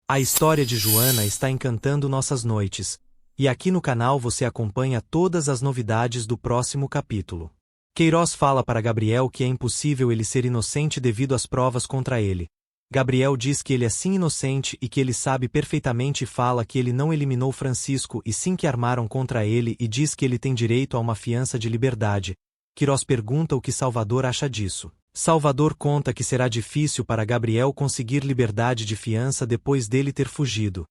A história de Joana está encantando nossas noites, e aqui no canal você acompanha todas as novidades do próximo capítulo. Queiroz fala para Gabriel que é impossível ele ser inocente devido às provas contra ele. Gabriel diz que ele é sim inocente e que ele sabe perfeitamente e fala que ele não eliminou Francisco e sim que armaram contra ele e diz que ele tem direito a uma fiança de liberdade. Queiroz pergunta o que Salvador acha disso. Salvador conta que será difícil para Gabriel conseguir liberdade de fiança depois dele ter fugido.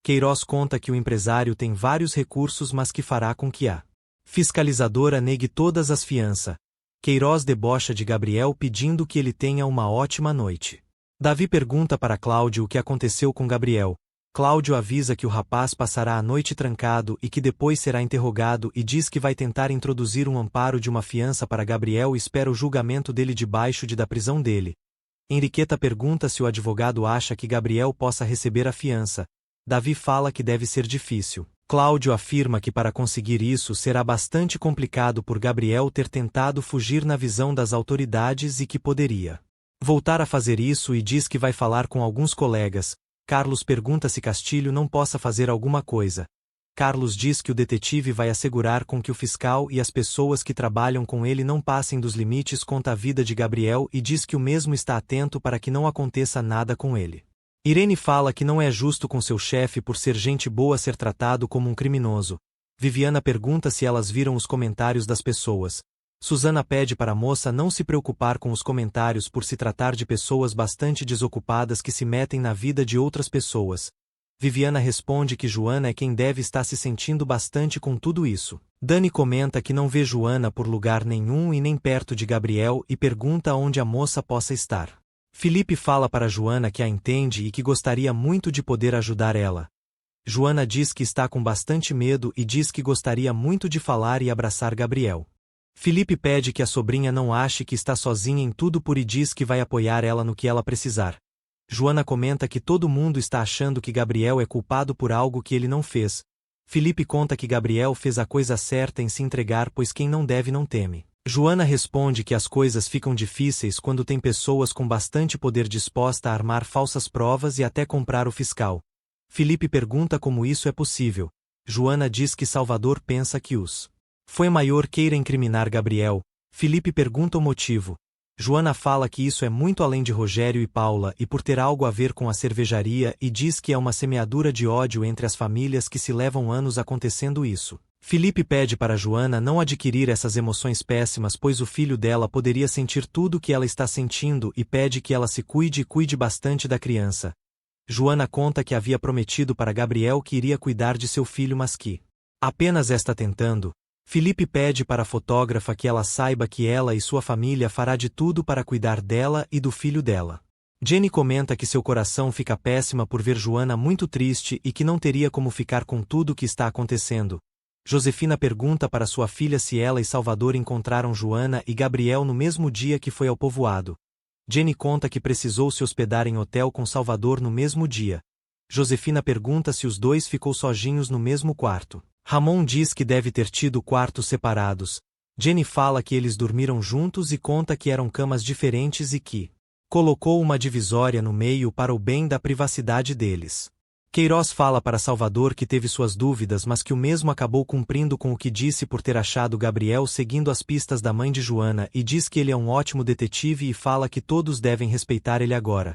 Queiroz conta que o empresário tem vários recursos mas que fará com que a fiscalizadora negue todas as fianças. Queiroz debocha de Gabriel pedindo que ele tenha uma ótima noite. Davi pergunta para Cláudio o que aconteceu com Gabriel. Cláudio avisa que o rapaz passará a noite trancado e que depois será interrogado e diz que vai tentar introduzir um amparo de uma fiança para Gabriel e espera o julgamento dele debaixo da prisão dele. Henriqueta pergunta se o advogado acha que Gabriel possa receber a fiança. Davi fala que deve ser difícil. Cláudio afirma que para conseguir isso será bastante complicado por Gabriel ter tentado fugir na visão das autoridades e que poderia voltar a fazer isso e diz que vai falar com alguns colegas. Carlos pergunta se Castilho não possa fazer alguma coisa. Carlos diz que o detetive vai assegurar com que o fiscal e as pessoas que trabalham com ele não passem dos limites quanto à vida de Gabriel e diz que o mesmo está atento para que não aconteça nada com ele. Irene fala que não é justo com seu chefe por ser gente boa ser tratado como um criminoso. Viviana pergunta se elas viram os comentários das pessoas. Susana pede para a moça não se preocupar com os comentários por se tratar de pessoas bastante desocupadas que se metem na vida de outras pessoas. Viviana responde que Joana é quem deve estar se sentindo bastante com tudo isso. Dani comenta que não vê Joana por lugar nenhum e nem perto de Gabriel e pergunta onde a moça possa estar. Felipe fala para Joana que a entende e que gostaria muito de poder ajudar ela. Joana diz que está com bastante medo e diz que gostaria muito de falar e abraçar Gabriel. Felipe pede que a sobrinha não ache que está sozinha em tudo e diz que vai apoiar ela no que ela precisar. Joana comenta que todo mundo está achando que Gabriel é culpado por algo que ele não fez. Felipe conta que Gabriel fez a coisa certa em se entregar pois quem não deve não teme. Joana responde que as coisas ficam difíceis quando tem pessoas com bastante poder disposta a armar falsas provas e até comprar o fiscal. Felipe pergunta como isso é possível. Joana diz que Salvador pensa que os foi maior queira incriminar Gabriel. Felipe pergunta o motivo. Joana fala que isso é muito além de Rogério e Paula e por ter algo a ver com a cervejaria e diz que é uma semeadura de ódio entre as famílias que se levam anos acontecendo isso. Felipe pede para Joana não adquirir essas emoções péssimas pois o filho dela poderia sentir tudo o que ela está sentindo e pede que ela se cuide e cuide bastante da criança. Joana conta que havia prometido para Gabriel que iria cuidar de seu filho mas que apenas está tentando. Felipe pede para a fotógrafa que ela saiba que ela e sua família fará de tudo para cuidar dela e do filho dela. Jenny comenta que seu coração fica péssima por ver Joana muito triste e que não teria como ficar com tudo o que está acontecendo. Josefina pergunta para sua filha se ela e Salvador encontraram Joana e Gabriel no mesmo dia que foi ao povoado. Jenny conta que precisou se hospedar em hotel com Salvador no mesmo dia. Josefina pergunta se os dois ficou sozinhos no mesmo quarto. Ramon diz que deve ter tido quartos separados. Jenny fala que eles dormiram juntos e conta que eram camas diferentes e que colocou uma divisória no meio para o bem da privacidade deles. Queiroz fala para Salvador que teve suas dúvidas mas que o mesmo acabou cumprindo com o que disse por ter achado Gabriel seguindo as pistas da mãe de Joana e diz que ele é um ótimo detetive e fala que todos devem respeitar ele agora.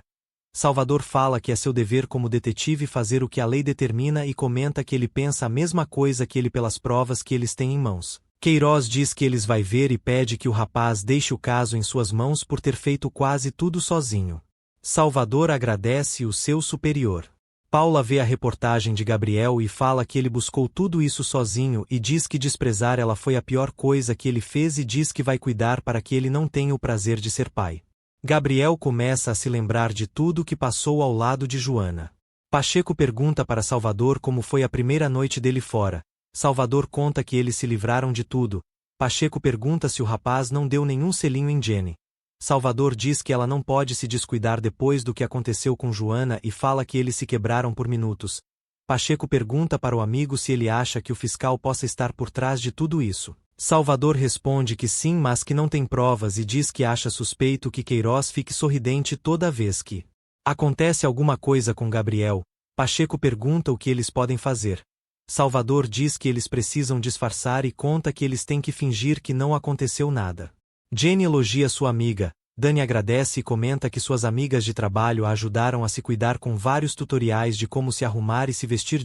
Salvador fala que é seu dever como detetive fazer o que a lei determina e comenta que ele pensa a mesma coisa que ele pelas provas que eles têm em mãos. Queiroz diz que eles vai ver e pede que o rapaz deixe o caso em suas mãos por ter feito quase tudo sozinho. Salvador agradece o seu superior. Paula vê a reportagem de Gabriel e fala que ele buscou tudo isso sozinho e diz que desprezar ela foi a pior coisa que ele fez e diz que vai cuidar para que ele não tenha o prazer de ser pai. Gabriel começa a se lembrar de tudo o que passou ao lado de Joana. Pacheco pergunta para Salvador como foi a primeira noite dele fora. Salvador conta que eles se livraram de tudo. Pacheco pergunta se o rapaz não deu nenhum selinho em Jenny. Salvador diz que ela não pode se descuidar depois do que aconteceu com Joana e fala que eles se quebraram por minutos. Pacheco pergunta para o amigo se ele acha que o fiscal possa estar por trás de tudo isso. Salvador responde que sim mas que não tem provas e diz que acha suspeito que Queiroz fique sorridente toda vez que acontece alguma coisa com Gabriel. Pacheco pergunta o que eles podem fazer. Salvador diz que eles precisam disfarçar e conta que eles têm que fingir que não aconteceu nada. Jenny elogia sua amiga. Dani agradece e comenta que suas amigas de trabalho a ajudaram a se cuidar com vários tutoriais de como se arrumar e se vestir.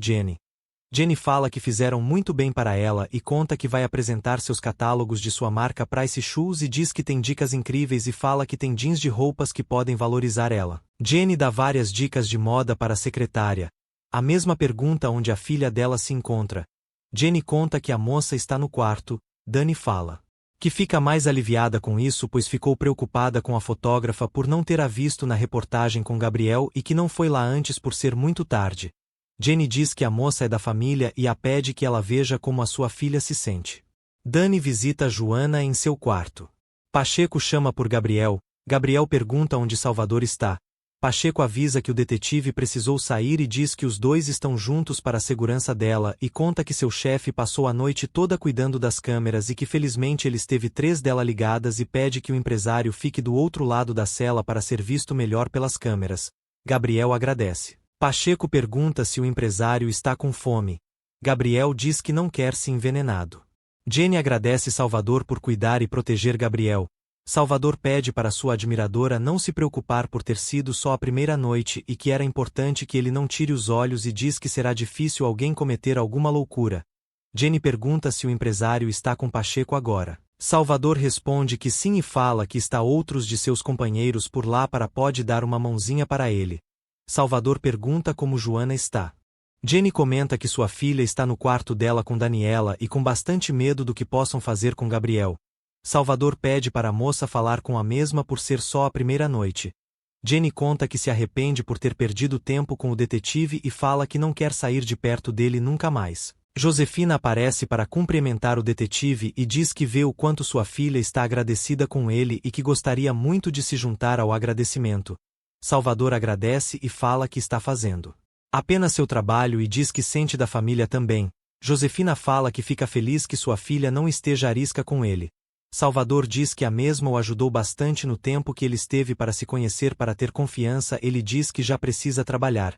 Jenny fala que fizeram muito bem para ela e conta que vai apresentar seus catálogos de sua marca Price Shoes e diz que tem dicas incríveis e fala que tem jeans de roupas que podem valorizar ela. Jenny dá várias dicas de moda para a secretária. A mesma pergunta onde a filha dela se encontra. Jenny conta que a moça está no quarto. Dani fala que fica mais aliviada com isso pois ficou preocupada com a fotógrafa por não ter a visto na reportagem com Gabriel e que não foi lá antes por ser muito tarde. Jenny diz que a moça é da família e a pede que ela veja como a sua filha se sente. Dani visita Joana em seu quarto. Pacheco chama por Gabriel. Gabriel pergunta onde Salvador está. Pacheco avisa que o detetive precisou sair e diz que os dois estão juntos para a segurança dela e conta que seu chefe passou a noite toda cuidando das câmeras e que felizmente ele teve 3 dela ligadas e pede que o empresário fique do outro lado da cela para ser visto melhor pelas câmeras. Gabriel agradece. Pacheco pergunta se o empresário está com fome. Gabriel diz que não quer se envenenado. Jenny agradece Salvador por cuidar e proteger Gabriel. Salvador pede para sua admiradora não se preocupar por ter sido só a primeira noite e que era importante que ele não tire os olhos e diz que será difícil alguém cometer alguma loucura. Jenny pergunta se o empresário está com Pacheco agora. Salvador responde que sim e fala que está outros de seus companheiros por lá para pode dar uma mãozinha para ele. Salvador pergunta como Joana está. Jenny comenta que sua filha está no quarto dela com Daniela e com bastante medo do que possam fazer com Gabriel. Salvador pede para a moça falar com a mesma por ser só a primeira noite. Jenny conta que se arrepende por ter perdido tempo com o detetive e fala que não quer sair de perto dele nunca mais. Josefina aparece para cumprimentar o detetive e diz que vê o quanto sua filha está agradecida com ele e que gostaria muito de se juntar ao agradecimento. Salvador agradece e fala que está fazendo apenas seu trabalho e diz que sente da família também. Josefina fala que fica feliz que sua filha não esteja arisca com ele. Salvador diz que a mesma o ajudou bastante no tempo que ele esteve para se conhecer para ter confiança. Ele diz que já precisa trabalhar.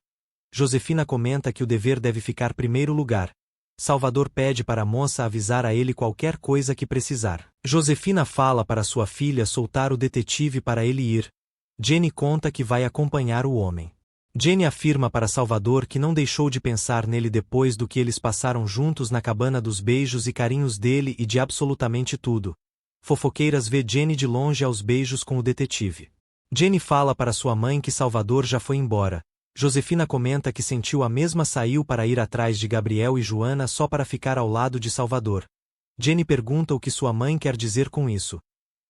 Josefina comenta que o dever deve ficar primeiro lugar. Salvador pede para a moça avisar a ele qualquer coisa que precisar. Josefina fala para sua filha soltar o detetive para ele ir. Jenny conta que vai acompanhar o homem. Jenny afirma para Salvador que não deixou de pensar nele depois do que eles passaram juntos na cabana dos beijos e carinhos dele e de absolutamente tudo. Fofoqueiras vê Jenny de longe aos beijos com o detetive. Jenny fala para sua mãe que Salvador já foi embora. Josefina comenta que sentiu a mesma saiu para ir atrás de Gabriel e Joana só para ficar ao lado de Salvador. Jenny pergunta o que sua mãe quer dizer com isso.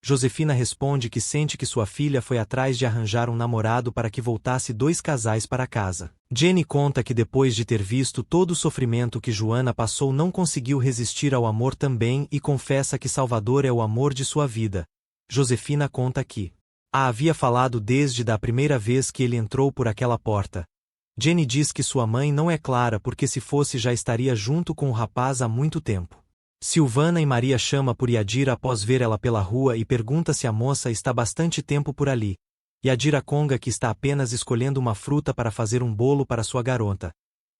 Josefina responde que sente que sua filha foi atrás de arranjar um namorado para que voltasse 2 casais para casa. Jenny conta que depois de ter visto todo o sofrimento que Joana passou não conseguiu resistir ao amor também e confessa que Salvador é o amor de sua vida. Josefina conta que a havia falado desde a primeira vez que ele entrou por aquela porta. Jenny diz que sua mãe não é clara porque se fosse já estaria junto com o rapaz há muito tempo. Silvana e Maria chama por Yadira após ver ela pela rua e pergunta se a moça está bastante tempo por ali. Yadira conga que está apenas escolhendo uma fruta para fazer um bolo para sua garota.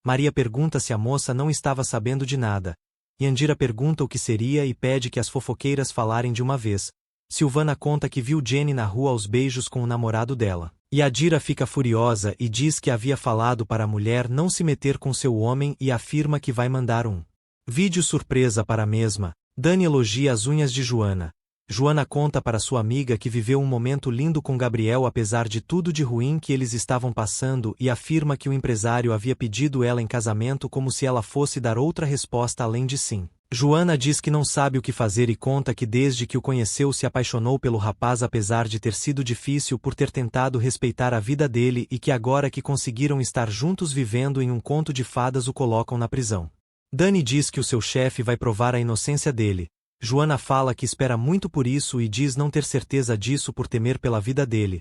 Maria pergunta se a moça não estava sabendo de nada. Yandira pergunta o que seria e pede que as fofoqueiras falarem de uma vez. Silvana conta que viu Jenny na rua aos beijos com o namorado dela. Yadira fica furiosa e diz que havia falado para a mulher não se meter com seu homem e afirma que vai mandar um vídeo surpresa para a mesma. Dani elogia as unhas de Joana. Joana conta para sua amiga que viveu um momento lindo com Gabriel apesar de tudo de ruim que eles estavam passando e afirma que o empresário havia pedido ela em casamento como se ela fosse dar outra resposta além de sim. Joana diz que não sabe o que fazer e conta que desde que o conheceu se apaixonou pelo rapaz apesar de ter sido difícil por ter tentado respeitar a vida dele e que agora que conseguiram estar juntos vivendo em um conto de fadas o colocam na prisão. Dani diz que o seu chefe vai provar a inocência dele. Joana fala que espera muito por isso e diz não ter certeza disso por temer pela vida dele.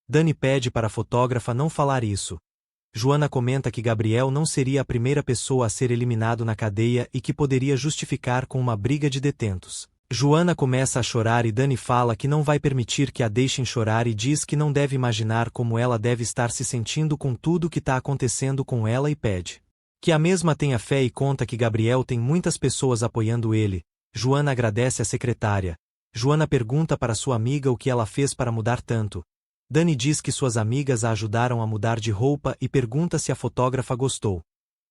Dani pede para a fotógrafa não falar isso. Joana comenta que Gabriel não seria a primeira pessoa a ser eliminado na cadeia e que poderia justificar com uma briga de detentos. Joana começa a chorar e Dani fala que não vai permitir que a deixem chorar e diz que não deve imaginar como ela deve estar se sentindo com tudo o que está acontecendo com ela e pede que a mesma tenha fé e conta que Gabriel tem muitas pessoas apoiando ele. Joana agradece à secretária. Joana pergunta para sua amiga o que ela fez para mudar tanto. Dani diz que suas amigas a ajudaram a mudar de roupa e pergunta se a fotógrafa gostou.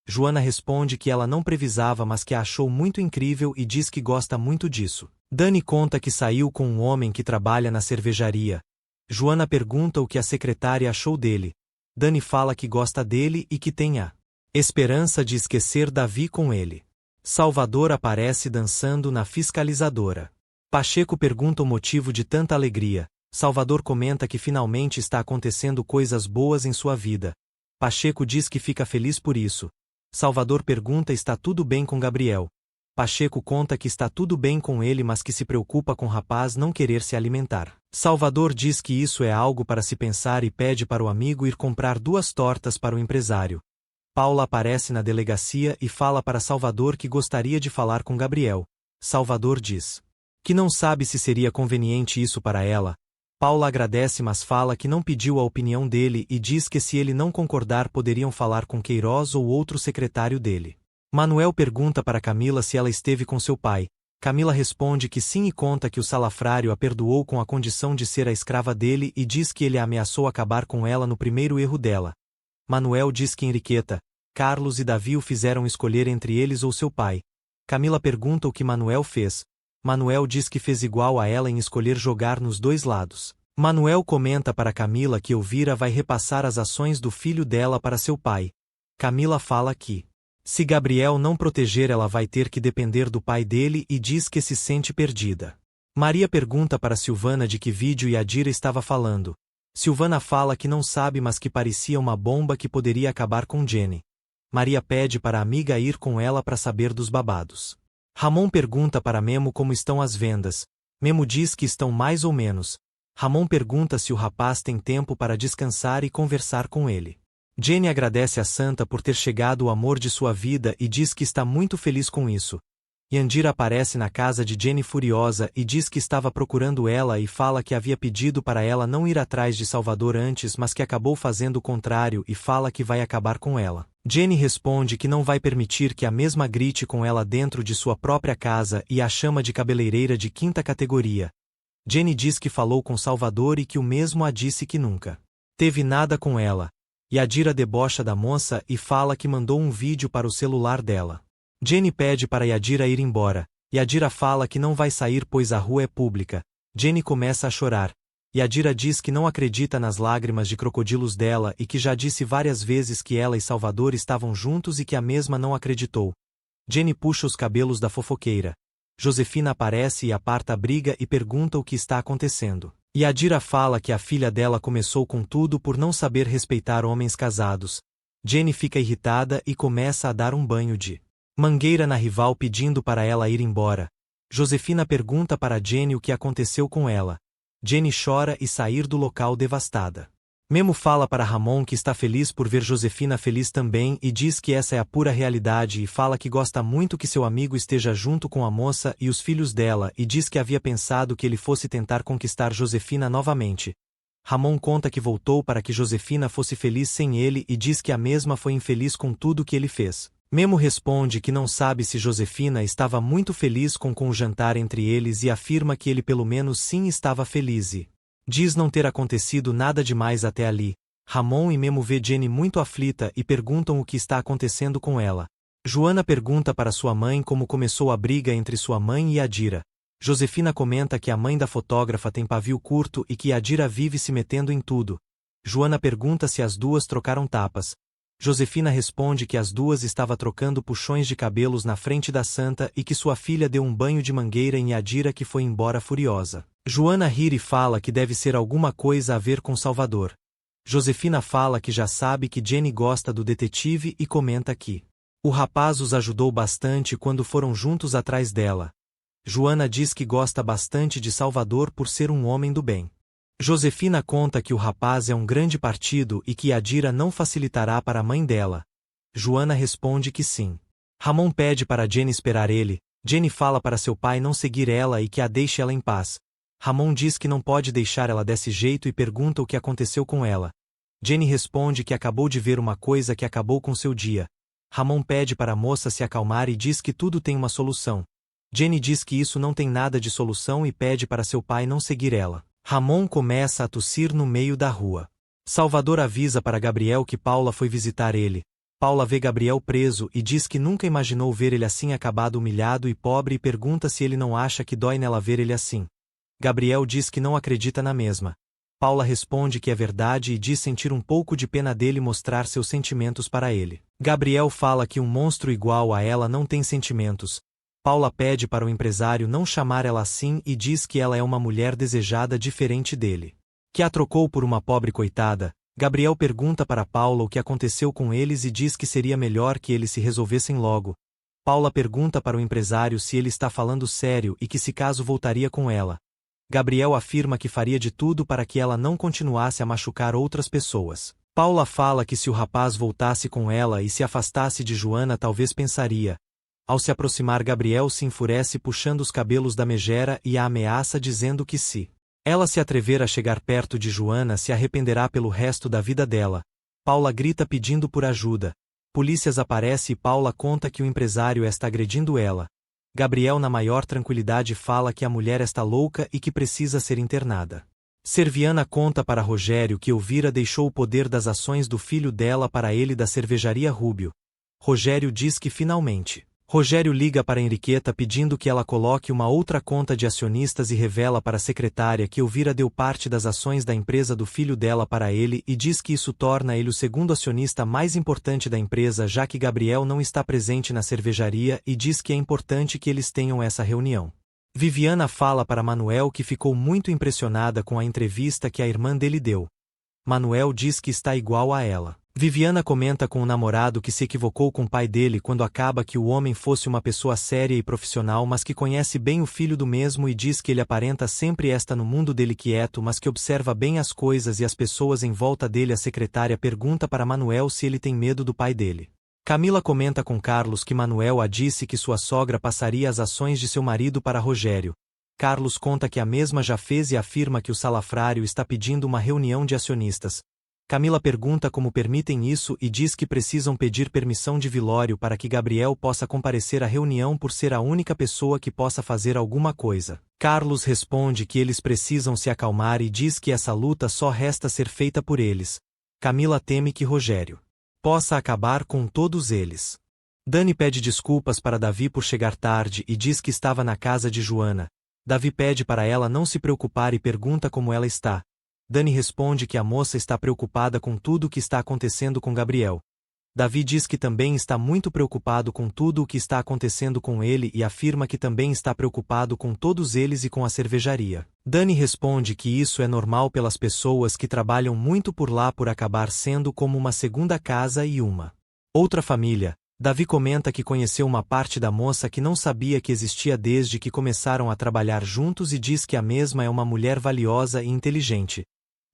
Joana responde que ela não previsava, mas que a achou muito incrível e diz que gosta muito disso. Dani conta que saiu com um homem que trabalha na cervejaria. Joana pergunta o que a secretária achou dele. Dani fala que gosta dele e que tem a esperança de esquecer Davi com ele. Salvador aparece dançando na fiscalizadora. Pacheco pergunta o motivo de tanta alegria. Salvador comenta que finalmente está acontecendo coisas boas em sua vida. Pacheco diz que fica feliz por isso. Salvador pergunta se está tudo bem com Gabriel. Pacheco conta que está tudo bem com ele, mas que se preocupa com o rapaz não querer se alimentar. Salvador diz que isso é algo para se pensar e pede para o amigo ir comprar 2 tortas para o empresário. Paula aparece na delegacia e fala para Salvador que gostaria de falar com Gabriel. Salvador diz que não sabe se seria conveniente isso para ela. Paula agradece, mas fala que não pediu a opinião dele e diz que se ele não concordar poderiam falar com Queiroz ou outro secretário dele. Manuel pergunta para Camila se ela esteve com seu pai. Camila responde que sim e conta que o salafrário a perdoou com a condição de ser a escrava dele e diz que ele a ameaçou acabar com ela no primeiro erro dela. Manuel diz que Henriqueta, Carlos e Davi o fizeram escolher entre eles ou seu pai. Camila pergunta o que Manuel fez. Manuel diz que fez igual a ela em escolher jogar nos 2 lados. Manuel comenta para Camila que Elvira vai repassar as ações do filho dela para seu pai. Camila fala que se Gabriel não proteger ela vai ter que depender do pai dele e diz que se sente perdida. Maria pergunta para Silvana de que vídeo Yadira estava falando. Silvana fala que não sabe, mas que parecia uma bomba que poderia acabar com Jenny. Maria pede para a amiga ir com ela para saber dos babados. Ramon pergunta para Memo como estão as vendas. Memo diz que estão mais ou menos. Ramon pergunta se o rapaz tem tempo para descansar e conversar com ele. Jenny agradece a Santa por ter chegado o amor de sua vida e diz que está muito feliz com isso. Yandira aparece na casa de Jenny furiosa e diz que estava procurando ela e fala que havia pedido para ela não ir atrás de Salvador antes, mas que acabou fazendo o contrário e fala que vai acabar com ela. Jenny responde que não vai permitir que a mesma grite com ela dentro de sua própria casa e a chama de cabeleireira de 5ª categoria. Jenny diz que falou com Salvador e que o mesmo a disse que nunca teve nada com ela. Yadira debocha da moça e fala que mandou um vídeo para o celular dela. Jenny pede para Yadira ir embora. Yadira fala que não vai sair pois a rua é pública. Jenny começa a chorar. Yadira diz que não acredita nas lágrimas de crocodilos dela e que já disse várias vezes que ela e Salvador estavam juntos e que a mesma não acreditou. Jenny puxa os cabelos da fofoqueira. Josefina aparece e aparta a briga e pergunta o que está acontecendo. Yadira fala que a filha dela começou com tudo por não saber respeitar homens casados. Jenny fica irritada e começa a dar um banho de mangueira na rival pedindo para ela ir embora. Josefina pergunta para Jenny o que aconteceu com ela. Jenny chora e sair do local devastada. Memo fala para Ramon que está feliz por ver Josefina feliz também e diz que essa é a pura realidade e fala que gosta muito que seu amigo esteja junto com a moça e os filhos dela e diz que havia pensado que ele fosse tentar conquistar Josefina novamente. Ramon conta que voltou para que Josefina fosse feliz sem ele e diz que a mesma foi infeliz com tudo que ele fez. Memo responde que não sabe se Josefina estava muito feliz com o jantar entre eles e afirma que ele pelo menos sim estava feliz e diz não ter acontecido nada demais até ali. Ramon e Memo vê Jenny muito aflita e perguntam o que está acontecendo com ela. Joana pergunta para sua mãe como começou a briga entre sua mãe e Yadira. Josefina comenta que a mãe da fotógrafa tem pavio curto e que Yadira vive se metendo em tudo. Joana pergunta se as duas trocaram tapas. Josefina responde que as duas estavam trocando puxões de cabelos na frente da Santa e que sua filha deu um banho de mangueira em Yadira que foi embora furiosa. Joana ri e fala que deve ser alguma coisa a ver com Salvador. Josefina fala que já sabe que Jenny gosta do detetive e comenta que o rapaz os ajudou bastante quando foram juntos atrás dela. Joana diz que gosta bastante de Salvador por ser um homem do bem. Josefina conta que o rapaz é um grande partido e que Yadira não facilitará para a mãe dela. Joana responde que sim. Ramon pede para Jenny esperar ele. Jenny fala para seu pai não seguir ela e que a deixe ela em paz. Ramon diz que não pode deixar ela desse jeito e pergunta o que aconteceu com ela. Jenny responde que acabou de ver uma coisa que acabou com seu dia. Ramon pede para a moça se acalmar e diz que tudo tem uma solução. Jenny diz que isso não tem nada de solução e pede para seu pai não seguir ela. Ramon começa a tossir no meio da rua. Salvador avisa para Gabriel que Paula foi visitar ele. Paula vê Gabriel preso e diz que nunca imaginou ver ele assim acabado, humilhado e pobre, e pergunta se ele não acha que dói nela ver ele assim. Gabriel diz que não acredita na mesma. Paula responde que é verdade e diz sentir um pouco de pena dele e mostrar seus sentimentos para ele. Gabriel fala que um monstro igual a ela não tem sentimentos. Paula pede para o empresário não chamar ela assim e diz que ela é uma mulher desejada diferente dele. Que a trocou por uma pobre coitada. Gabriel pergunta para Paula o que aconteceu com eles e diz que seria melhor que eles se resolvessem logo. Paula pergunta para o empresário se ele está falando sério e que se caso voltaria com ela. Gabriel afirma que faria de tudo para que ela não continuasse a machucar outras pessoas. Paula fala que se o rapaz voltasse com ela e se afastasse de Joana talvez pensaria. Ao se aproximar, Gabriel se enfurece puxando os cabelos da megera e a ameaça dizendo que se ela se atrever a chegar perto de Joana se arrependerá pelo resto da vida dela. Paula grita pedindo por ajuda. Polícias aparece e Paula conta que o empresário está agredindo ela. Gabriel na maior tranquilidade fala que a mulher está louca e que precisa ser internada. Serviana conta para Rogério que Elvira deixou o poder das ações do filho dela para ele da cervejaria Rúbio. Rogério diz que finalmente. Rogério liga para Henriqueta pedindo que ela coloque uma outra conta de acionistas e revela para a secretária que Elvira deu parte das ações da empresa do filho dela para ele e diz que isso torna ele o segundo acionista mais importante da empresa, já que Gabriel não está presente na cervejaria, e diz que é importante que eles tenham essa reunião. Viviana fala para Manuel que ficou muito impressionada com a entrevista que a irmã dele deu. Manuel diz que está igual a ela. Viviana comenta com o namorado que se equivocou com o pai dele quando acaba que o homem fosse uma pessoa séria e profissional, mas que conhece bem o filho do mesmo, e diz que ele aparenta sempre estar no mundo dele quieto, mas que observa bem as coisas e as pessoas em volta dele. A secretária pergunta para Manuel se ele tem medo do pai dele. Camila comenta com Carlos que Manuel a disse que sua sogra passaria as ações de seu marido para Rogério. Carlos conta que a mesma já fez e afirma que o salafrário está pedindo uma reunião de acionistas. Camila pergunta como permitem isso e diz que precisam pedir permissão de Vilório para que Gabriel possa comparecer à reunião por ser a única pessoa que possa fazer alguma coisa. Carlos responde que eles precisam se acalmar e diz que essa luta só resta ser feita por eles. Camila teme que Rogério possa acabar com todos eles. Dani pede desculpas para Davi por chegar tarde e diz que estava na casa de Joana. Davi pede para ela não se preocupar e pergunta como ela está. Dani responde que a moça está preocupada com tudo o que está acontecendo com Gabriel. Davi diz que também está muito preocupado com tudo o que está acontecendo com ele e afirma que também está preocupado com todos eles e com a cervejaria. Dani responde que isso é normal pelas pessoas que trabalham muito por lá, por acabar sendo como uma segunda casa e uma outra família. Davi comenta que conheceu uma parte da moça que não sabia que existia desde que começaram a trabalhar juntos e diz que a mesma é uma mulher valiosa e inteligente.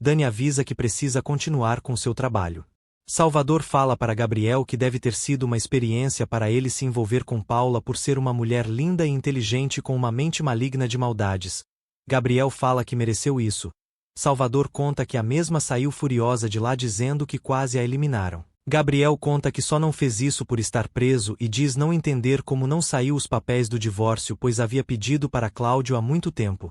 Dani avisa que precisa continuar com seu trabalho. Salvador fala para Gabriel que deve ter sido uma experiência para ele se envolver com Paula por ser uma mulher linda e inteligente com uma mente maligna de maldades. Gabriel fala que mereceu isso. Salvador conta que a mesma saiu furiosa de lá dizendo que quase a eliminaram. Gabriel conta que só não fez isso por estar preso e diz não entender como não saiu os papéis do divórcio, pois havia pedido para Cláudio há muito tempo.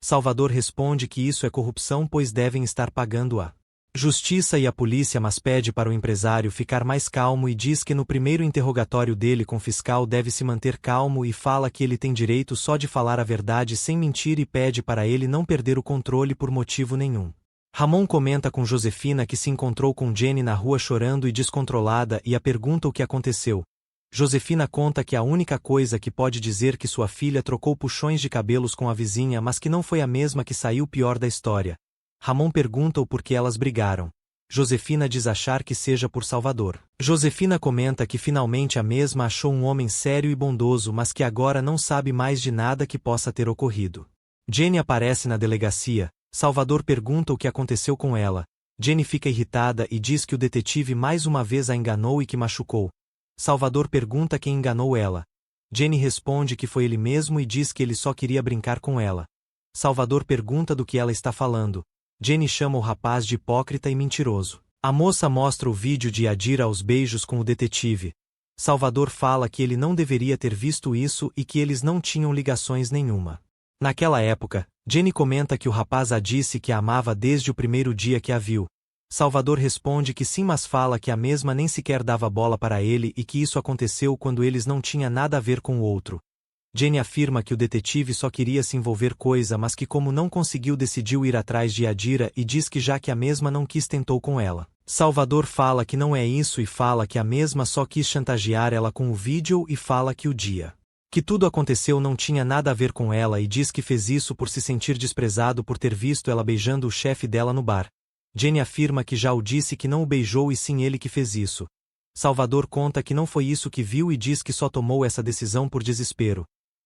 Salvador responde que isso é corrupção, pois devem estar pagando a justiça e a polícia, mas pede para o empresário ficar mais calmo e diz que no primeiro interrogatório dele com o fiscal deve se manter calmo e fala que ele tem direito só de falar a verdade sem mentir e pede para ele não perder o controle por motivo nenhum. Ramon comenta com Josefina que se encontrou com Jenny na rua chorando e descontrolada e a pergunta o que aconteceu. Josefina conta que a única coisa que pode dizer que sua filha trocou puxões de cabelos com a vizinha, mas que não foi a mesma que saiu pior da história. Ramon pergunta o porquê elas brigaram. Josefina diz achar que seja por Salvador. Josefina comenta que finalmente a mesma achou um homem sério e bondoso, mas que agora não sabe mais de nada que possa ter ocorrido. Jenny aparece na delegacia. Salvador pergunta o que aconteceu com ela. Jenny fica irritada e diz que o detetive mais uma vez a enganou e que machucou. Salvador pergunta quem enganou ela. Jenny responde que foi ele mesmo e diz que ele só queria brincar com ela. Salvador pergunta do que ela está falando. Jenny chama o rapaz de hipócrita e mentiroso. A moça mostra o vídeo de Yadira aos beijos com o detetive. Salvador fala que ele não deveria ter visto isso e que eles não tinham ligações nenhuma. Naquela época, Jenny comenta que o rapaz a disse que a amava desde o primeiro dia que a viu. Salvador responde que sim, mas fala que a mesma nem sequer dava bola para ele e que isso aconteceu quando eles não tinham nada a ver com o outro. Jenny afirma que o detetive só queria se envolver coisa, mas que como não conseguiu decidiu ir atrás de Yadira e diz que já que a mesma não quis tentou com ela. Salvador fala que não é isso e fala que a mesma só quis chantagear ela com o vídeo e fala que o dia que tudo aconteceu não tinha nada a ver com ela e diz que fez isso por se sentir desprezado por ter visto ela beijando o chefe dela no bar. Jenny afirma que já o disse que não o beijou e sim ele que fez isso. Salvador conta que não foi isso que viu e diz que só tomou essa decisão por desespero.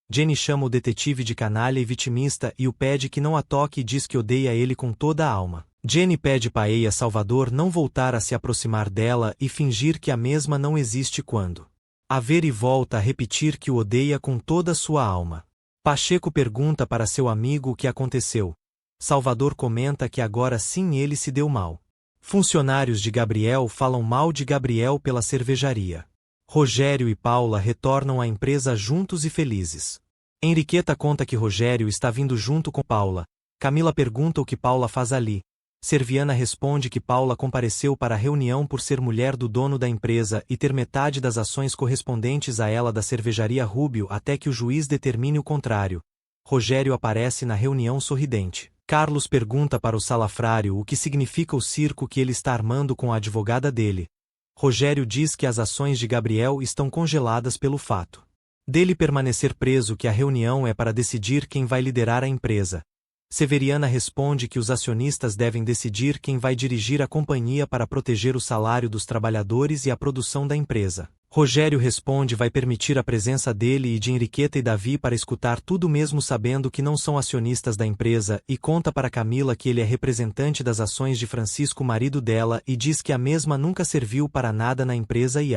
Jenny chama o detetive de canalha e vitimista e o pede que não a toque e diz que odeia ele com toda a alma. Jenny pede para Salvador não voltar a se aproximar dela e fingir que a mesma não existe quando a ver e volta a repetir que o odeia com toda sua alma. Pacheco pergunta para seu amigo o que aconteceu. Salvador comenta que agora sim ele se deu mal. Funcionários de Gabriel falam mal de Gabriel pela cervejaria. Rogério e Paula retornam à empresa juntos e felizes. Henriqueta conta que Rogério está vindo junto com Paula. Camila pergunta o que Paula faz ali. Serviana responde que Paula compareceu para a reunião por ser mulher do dono da empresa e ter metade das ações correspondentes a ela da cervejaria Rúbio até que o juiz determine o contrário. Rogério aparece na reunião sorridente. Carlos pergunta para o salafrário o que significa o circo que ele está armando com a advogada dele. Rogério diz que as ações de Gabriel estão congeladas pelo fato dele permanecer preso, que a reunião é para decidir quem vai liderar a empresa. Severiana responde que os acionistas devem decidir quem vai dirigir a companhia para proteger o salário dos trabalhadores e a produção da empresa. Rogério responde vai permitir a presença dele e de Henriqueta e Davi para escutar tudo mesmo sabendo que não são acionistas da empresa e conta para Camila que ele é representante das ações de Francisco, marido dela, e diz que a mesma nunca serviu para nada na empresa e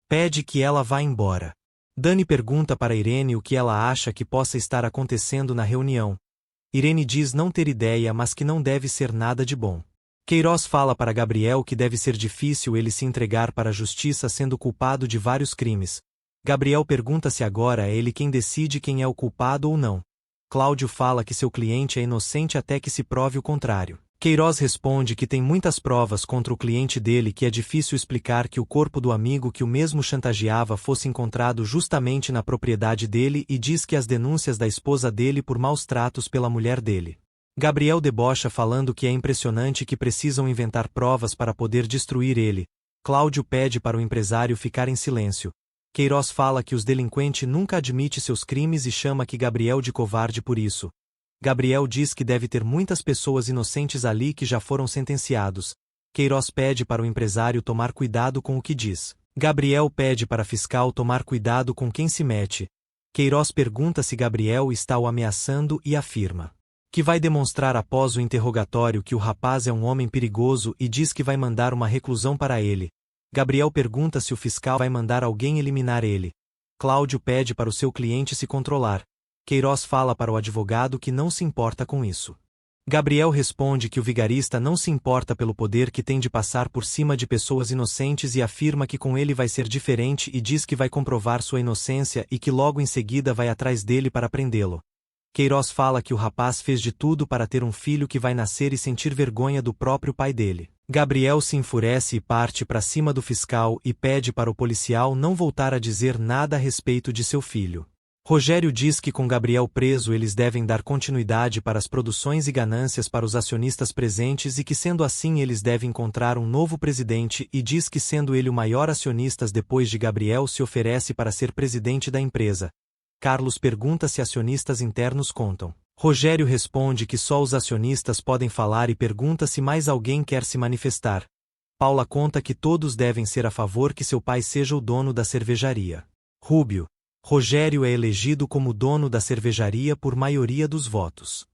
pede que ela vá embora. Dani pergunta para Irene o que ela acha que possa estar acontecendo na reunião. Irene diz não ter ideia, mas que não deve ser nada de bom. Queiroz fala para Gabriel que deve ser difícil ele se entregar para a justiça sendo culpado de vários crimes. Gabriel pergunta se agora é ele quem decide quem é o culpado ou não. Cláudio fala que seu cliente é inocente até que se prove o contrário. Queiroz responde que tem muitas provas contra o cliente dele, que é difícil explicar que o corpo do amigo que o mesmo chantageava fosse encontrado justamente na propriedade dele e diz que as denúncias da esposa dele por maus tratos pela mulher dele. Gabriel debocha falando que é impressionante que precisam inventar provas para poder destruir ele. Cláudio pede para o empresário ficar em silêncio. Queiroz fala que os delinquentes nunca admite seus crimes e chama que Gabriel de covarde por isso. Gabriel diz que deve ter muitas pessoas inocentes ali que já foram sentenciados. Queiroz pede para o empresário tomar cuidado com o que diz. Gabriel pede para fiscal tomar cuidado com quem se mete. Queiroz pergunta se Gabriel está o ameaçando e afirma que vai demonstrar após o interrogatório que o rapaz é um homem perigoso e diz que vai mandar uma reclusão para ele. Gabriel pergunta se o fiscal vai mandar alguém eliminar ele. Cláudio pede para o seu cliente se controlar. Queiroz fala para o advogado que não se importa com isso. Gabriel responde que o vigarista não se importa pelo poder que tem de passar por cima de pessoas inocentes e afirma que com ele vai ser diferente e diz que vai comprovar sua inocência e que logo em seguida vai atrás dele para prendê-lo. Queiroz fala que o rapaz fez de tudo para ter um filho que vai nascer e sentir vergonha do próprio pai dele. Gabriel se enfurece e parte para cima do fiscal e pede para o policial não voltar a dizer nada a respeito de seu filho. Rogério diz que com Gabriel preso eles devem dar continuidade para as produções e ganâncias para os acionistas presentes e que sendo assim eles devem encontrar um novo presidente e diz que sendo ele o maior acionista depois de Gabriel se oferece para ser presidente da empresa. Carlos pergunta se acionistas internos contam. Rogério responde que só os acionistas podem falar e pergunta se mais alguém quer se manifestar. Paula conta que todos devem ser a favor que seu pai seja o dono da cervejaria. Rúbio. Rogério é elegido como dono da cervejaria por maioria dos votos.